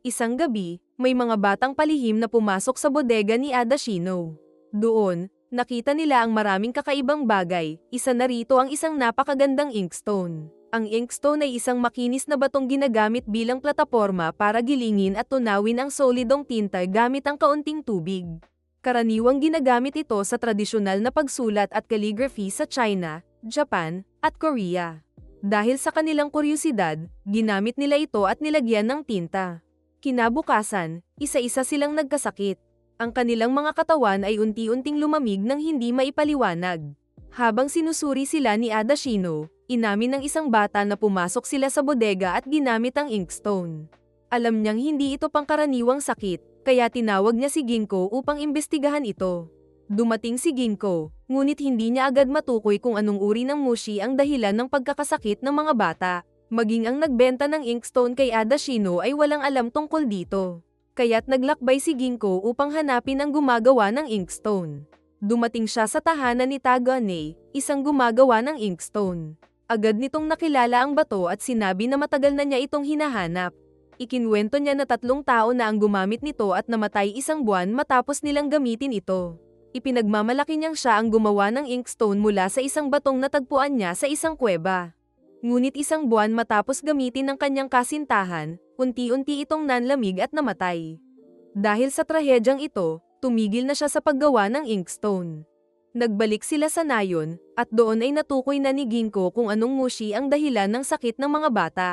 Isang gabi, may mga batang palihim na pumasok sa bodega ni Adashino. Doon, nakita nila ang maraming kakaibang bagay, isa na rito ang isang napakagandang inkstone. Ang inkstone ay isang makinis na batong ginagamit bilang plataporma para gilingin at tunawin ang solidong tinta gamit ang kaunting tubig. Karaniwang ginagamit ito sa tradisyonal na pagsulat at calligraphy sa China, Japan, at Korea. Dahil sa kanilang kuryosidad, ginamit nila ito at nilagyan ng tinta. Kinabukasan, isa-isa silang nagkasakit. Ang kanilang mga katawan ay unti-unting lumamig nang hindi maipaliwanag. Habang sinusuri sila ni Adashino, inamin ng isang bata na pumasok sila sa bodega at ginamit ang inkstone. Alam niyang hindi ito pangkaraniwang sakit, kaya tinawag niya si Ginko upang imbestigahan ito. Dumating si Ginko, ngunit hindi niya agad matukoy kung anong uri ng mushi ang dahilan ng pagkakasakit ng mga bata. Maging ang nagbenta ng inkstone kay Adashino ay walang alam tungkol dito. Kaya't naglakbay si Ginko upang hanapin ang gumagawa ng inkstone. Dumating siya sa tahanan ni Tagane, isang gumagawa ng inkstone. Agad nitong nakilala ang bato at sinabi na matagal na niya itong hinahanap. Ikinwento niya na 3 tao na ang gumamit nito at namatay 1 buwan matapos nilang gamitin ito. Ipinagmamalaki niyang siya ang gumawa ng inkstone mula sa isang batong natagpuan niya sa isang kuweba. Ngunit 1 buwan matapos gamitin ng kanyang kasintahan, unti-unti itong nanlamig at namatay. Dahil sa trahedyang ito, tumigil na siya sa paggawa ng inkstone. Nagbalik sila sa nayon, at doon ay natukoy na ni Ginko kung anong mushi ang dahilan ng sakit ng mga bata.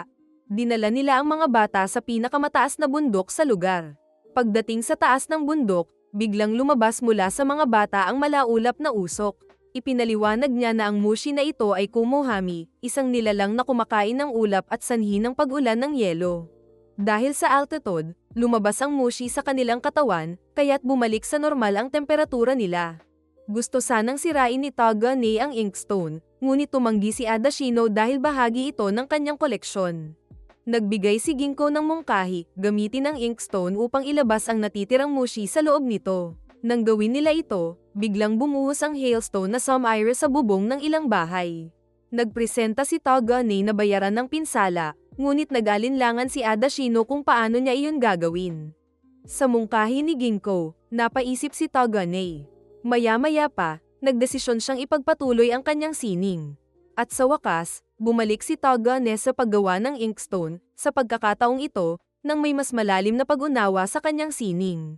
Dinala nila ang mga bata sa pinakamataas na bundok sa lugar. Pagdating sa taas ng bundok, biglang lumabas mula sa mga bata ang malaulap na usok. Ipinaliwanag niya na ang mushi na ito ay kumohami, isang nilalang na kumakain ng ulap at sanhi ng pag-ulan ng yelo. Dahil sa altitude, lumabas ang mushi sa kanilang katawan, kaya't bumalik sa normal ang temperatura nila. Gusto sanang sirain ni Tagane ang inkstone, ngunit tumanggi si Adashino dahil bahagi ito ng kanyang koleksyon. Nagbigay si Ginko ng mungkahi, gamitin ang inkstone upang ilabas ang natitirang mushi sa loob nito. Nang gawin nila ito, biglang bumuhos ang hailstone na sumire sa bubong ng ilang bahay. Nagpresenta si Tagane na bayaran ng pinsala, ngunit nag-alinlangan si Adashino kung paano niya iyon gagawin. Sa mungkahi ni Ginko, napaisip si Tagane. Maya-maya pa, nagdesisyon siyang ipagpatuloy ang kanyang sining. At sa wakas, bumalik si Tagane sa paggawa ng inkstone, sa pagkakataong ito, nang may mas malalim na pag-unawa sa kanyang sining.